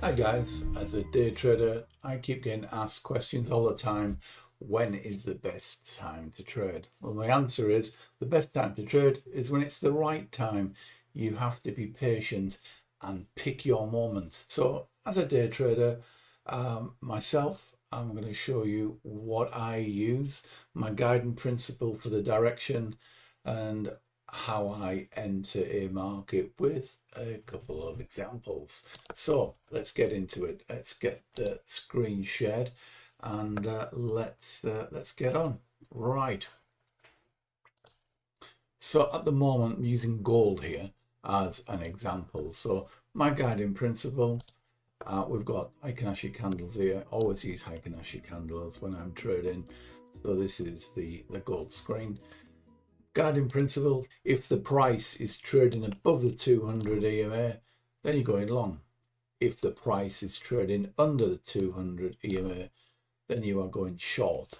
Hi guys, as a day trader, I keep getting asked questions all the time. When is the best time to trade? Well, my answer is the best time to trade is when it's the right time. You have to be patient and pick your moments. So as a day trader, myself, I'm going to show you what I use, my guiding principle for the direction, and how I enter a market with a couple of examples. So let's get into it. Let's get the screen shared and let's get on. Right. So at the moment I'm using gold here as an example. So my guiding principle, we've got Heikin-Ashi candles here. Always use Heikin-Ashi candles when I'm trading. So this is the gold screen. Guiding principle, if the price is trading above the 200 EMA, then you're going long. If the price is trading under the 200 EMA, then you are going short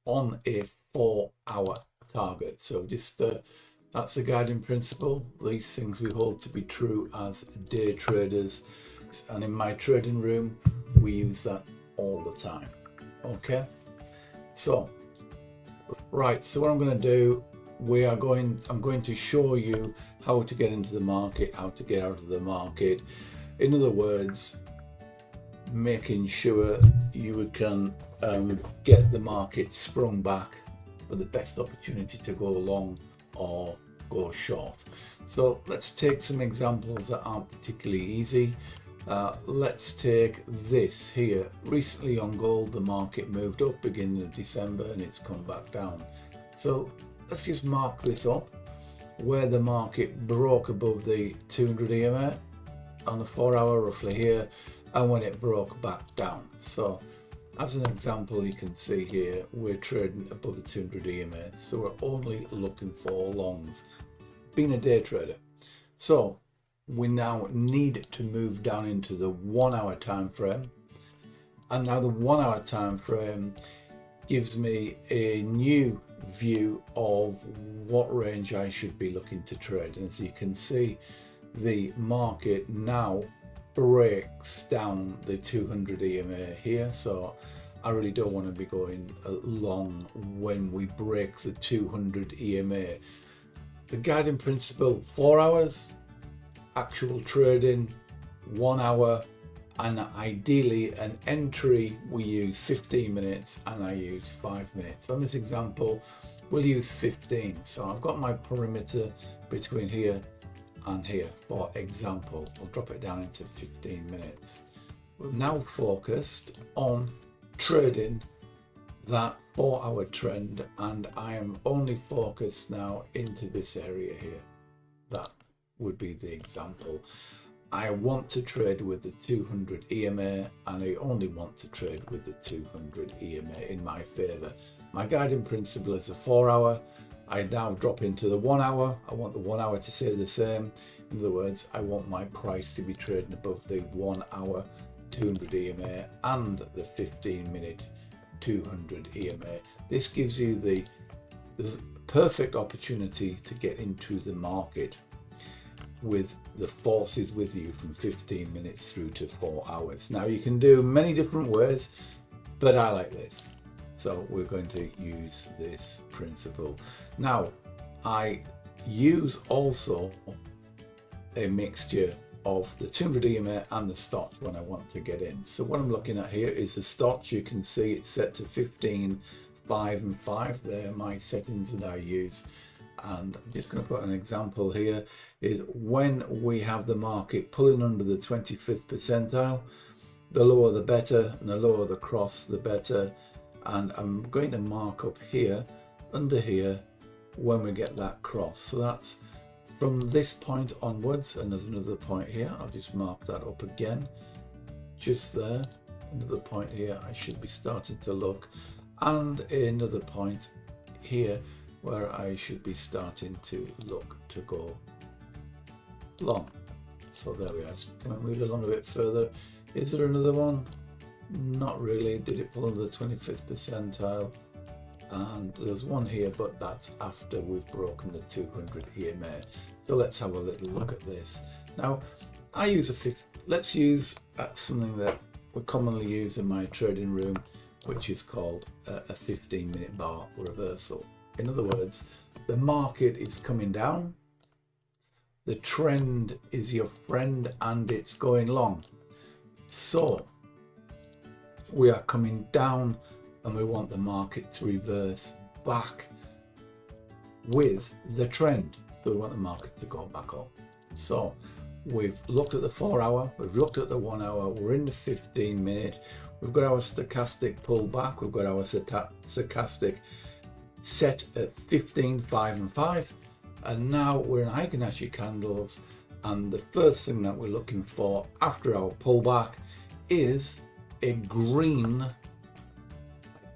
on a 4-hour target. So just that's the guiding principle. These things we hold to be true as day traders, and in my trading room we use that all the time. Okay, so right, so what I'm going to do, I'm going to show you how to get into the market, how to get out of the market. In other words, making sure you can get the market sprung back for the best opportunity to go long or go short. So let's take some examples that aren't particularly easy. Let's take this here. Recently on gold, the market moved up beginning of December and it's come back down. So let's just mark this up where the market broke above the 200 EMA on the 4-hour roughly here, and when it broke back down. So as an example, you can see here we're trading above the 200 EMA, so we're only looking for longs, being a day trader. So we now need to move down into the 1-hour time frame, and now the 1-hour time frame gives me a new view of what range I should be looking to trade. And as you can see, the market now breaks down the 200 EMA here, so I really don't want to be going long when we break the 200 EMA. The guiding principle: 4 hours actual trading, 1 hour, and ideally an entry we use 15 minutes and I use 5 minutes. On this example we'll use 15, so I've got my perimeter between here and here. For example, I'll drop it down into 15 minutes. We're now focused on trading that 4-hour trend, and I am only focused now into this area here. That would be the example. I want to trade with the 200 EMA, and I only want to trade with the 200 EMA in my favor. My guiding principle is a 4-hour. I now drop into the 1 hour. I want the 1 hour to stay the same. In other words, I want my price to be trading above the 1 hour 200 EMA and the 15-minute 200 EMA. This gives you the perfect opportunity to get into the market with the forces with you from 15 minutes through to 4 hours. Now you can do many different ways, but I like this. So we're going to use this principle. Now I use also a mixture of the 200 EMA and the stop when I want to get in. So what I'm looking at here is the stops. You can see it's set to 15, 5 and 5. They're my settings that I use. And I'm just going to put an example here, is when we have the market pulling under the 25th percentile, the lower the better, and the lower the cross the better. And I'm going to mark up here, under here, when we get that cross. So that's from this point onwards, and there's another point here. I'll just mark that up again, just there. Another point here, I should be starting to look, and another point here where I should be starting to look to go long. So there we are. Can I move along a bit further? Is there another one? Not really. Did it pull under the 25th percentile? And there's one here, but that's after we've broken the 200 EMA. So let's have a little look at this. Now I use let's use something that we commonly use in my trading room, which is called a 15-minute bar reversal. In other words, the market is coming down, the trend is your friend and it's going long. So we are coming down and we want the market to reverse back with the trend. So we want the market to go back up. So we've looked at the 4 hour, we've looked at the 1 hour, we're in the 15 minute, we've got our stochastic pullback, we've got our stochastic set at 15, 5 and 5, and now we're in Heikin-Ashi candles, and the first thing that we're looking for after our pullback is a green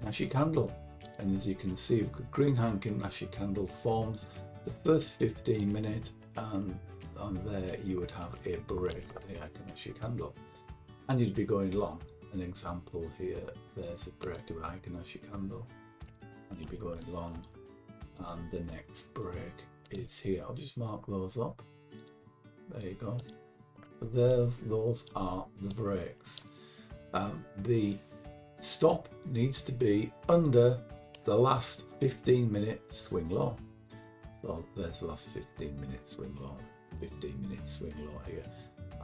Heikin-Ashi candle. And as you can see, we've got green Heikin-Ashi candle forms the first 15 minutes, and on there you would have a break of the Heikin-Ashi candle, and you'd be going long. An example here, there's a break of a Heikin-Ashi candle, and you'd be going long, and the next break is here. I'll just mark those up. There you go. So those are the breaks. The stop needs to be under the last 15-minute swing low. So there's the last 15-minute swing low, 15-minute swing low here.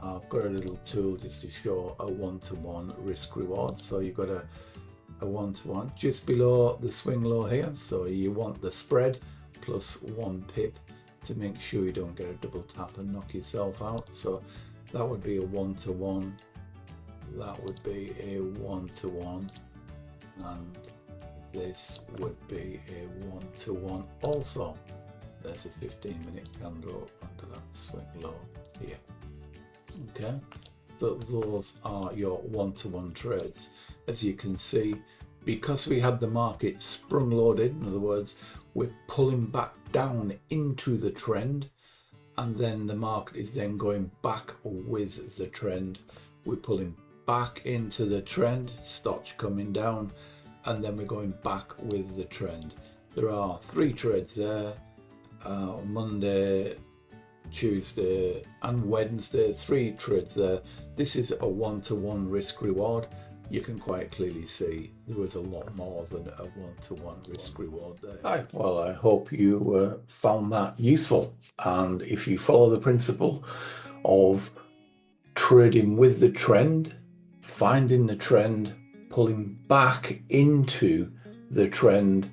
I've got a little tool just to show a one-to-one risk reward. So you've got a one-to-one just below the swing low here. So you want the spread plus 1 pip to make sure you don't get a double tap and knock yourself out. So that would be a one-to-one. That would be a one-to-one, and this would be a one-to-one also. There's a 15-minute candle under that swing low here. Okay, so those are your one-to-one trades. As you can see, because we had the market sprung loaded, in other words, we're pulling back down into the trend, and then the market is then going back with the trend. We're pulling back into the trend, stock coming down, and then we're going back with the trend. There are 3 trades there, Monday, Tuesday and Wednesday, 3 trades there. This is a one-to-one risk reward. You can quite clearly see there was a lot more than a one-to-one risk reward there. Hi, well, I hope you found that useful, and if you follow the principle of trading with the trend, finding the trend, pulling back into the trend,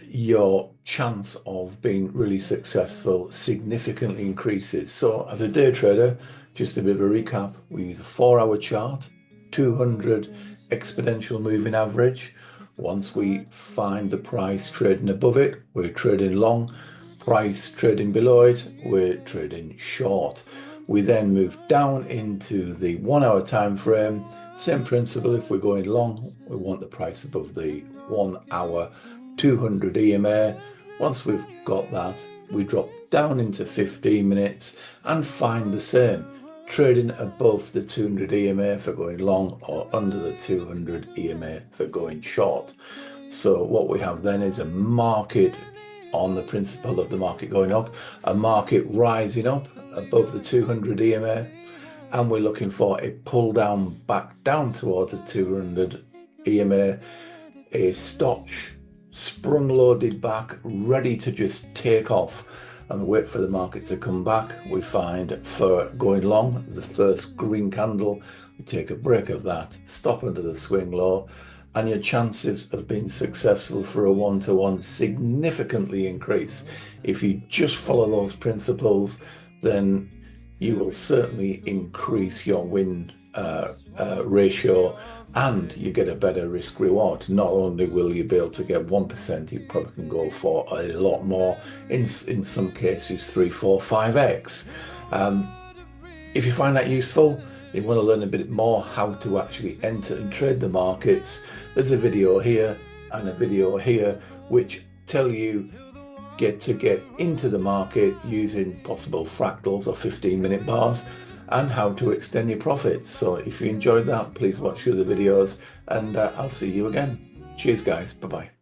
your chance of being really successful significantly increases. So as a day trader, just a bit of a recap, we use a 4-hour chart, 200 exponential moving average. Once we find the price trading above it, we're trading long. Price trading below it, we're trading short. We then move down into the 1-hour time frame. Same principle, if we're going long, we want the price above the 1 hour 200 EMA. Once we've got that, we drop down into 15 minutes and find the same, trading above the 200 EMA for going long or under the 200 EMA for going short. So what we have then is a market on the principle of the market going up, a market rising up above the 200 EMA, and we're looking for a pull down back down towards the 200 EMA, a stop sprung loaded back, ready to just take off, and we wait for the market to come back. We find for going long, the first green candle, we take a break of that, stop under the swing low, and your chances of being successful for a one-to-one significantly increase. If you just follow those principles, then you will certainly increase your win ratio, and you get a better risk reward. Not only will you be able to get 1%, you probably can go for a lot more, in some cases 3, 4, 5x. If you find that useful, you want to learn a bit more how to actually enter and trade the markets, there's a video here and a video here which tell you get into the market using possible fractals or 15-minute bars, and how to extend your profits. So if you enjoyed that, please watch the other videos, and I'll see you again. Cheers guys, bye bye.